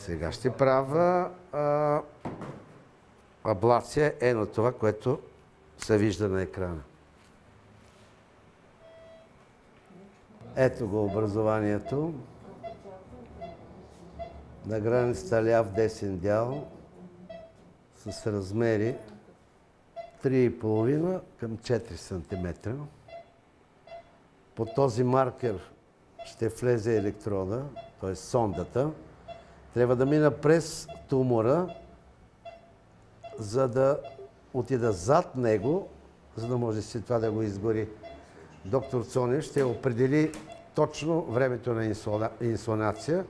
Сега ще правя аблация на това, което се вижда на екрана. Ето го образованието. На границата ляв десен дял с размери 3,5 към 4 см. По този маркер ще влезе електрода, т.е. сондата. Трябва да мина през тумора, за да отида зад него, за да може след това да го изгори. Доктор Цонев ще определи точно времето на инсонация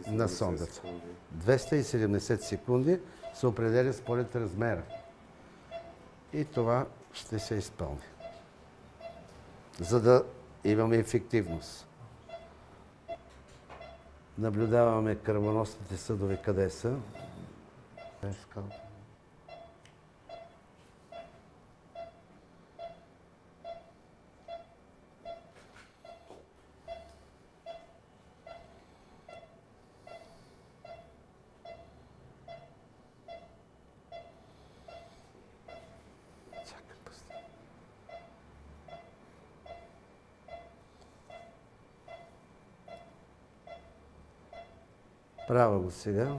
на сондата. 270 секунди се определя според размера. И това ще се изпълни. За да имаме ефективност. Наблюдаваме кръвоносните съдове къде са. Правя го сега.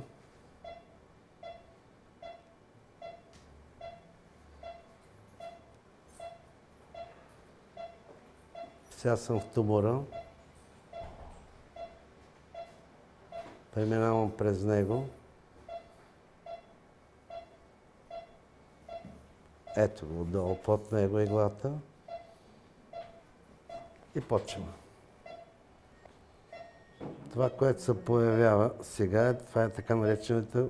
Сега съм в тумора. Преминавам през него. Ето го отдолу под него иглата. И почвам. Това, което се появява сега, това е така наречената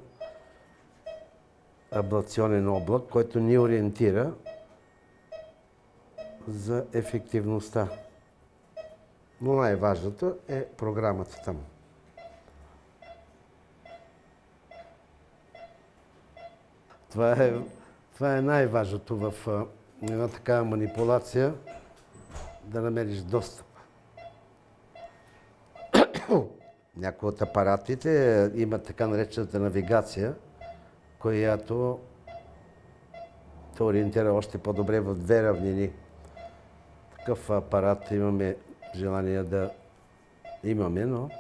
аблационен облак, който ни ориентира за ефективността. Но най-важното е програмата там. Това е най-важното в една такава манипулация, да намериш достъп. Някои от апаратите имат така наречената навигация, която те ориентира още по-добре в две равнини. Такъв апарат имаме желание да имаме, но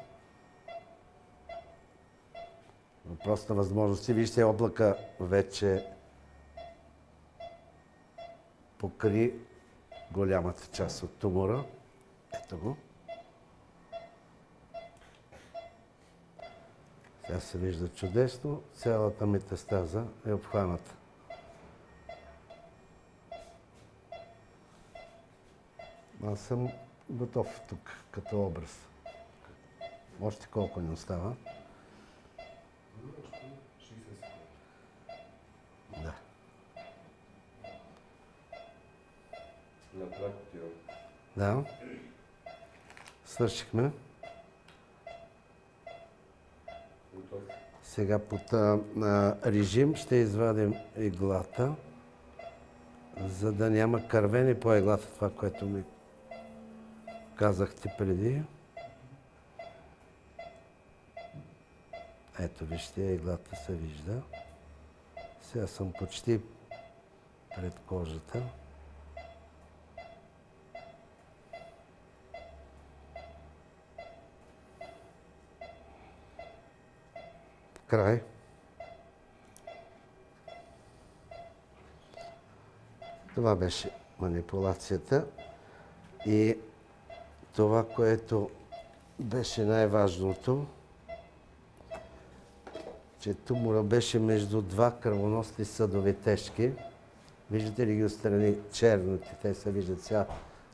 въпрос на възможности. Вижте, облака вече покри голямата част от тумора. Ето го. Сега се вижда чудесно. Цялата метастаза е обхваната. Аз съм готов тук като образ. Още колко ни остава? Да. Да. Свършихме. Сега под режим ще извадим иглата, за да няма кървени по иглата, това, което ми казахте преди. Ето, вижте, иглата се вижда. Сега съм почти пред кожата. Край. Това беше манипулацията и това, което беше най-важното, че тумора беше между два кръвоносни съдове тежки. Виждате ли ги отстрани черните? Те се виждат сега.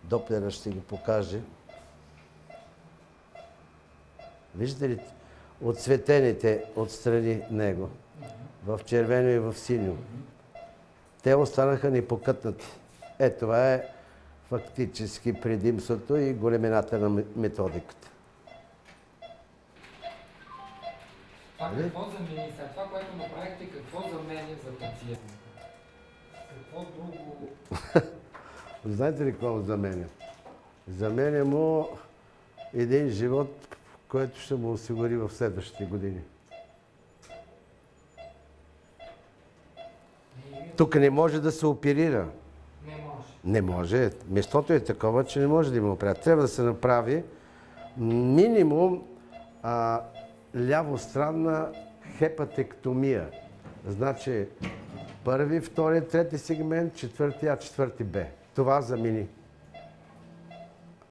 Доплера ще ги покаже. Виждате ли отцветените отстрани него? В червено и в синьо. Те останаха непокътнати. Това е фактически предимството и големината на методиката. Това какво замени сега? Това, което направихте, какво заменя за пациента? Какво друго? Знаете ли какво заменя? Заменя му един живот, който ще му осигури в следващите години. Тук не може да се оперира. Не може. Не може. Местото е такова, че не може да има операция. Трябва да се направи минимум лявостранна хепатектомия. Значи първи, втори, трети сегмент, четвърти А, четвърти Б. Това замени.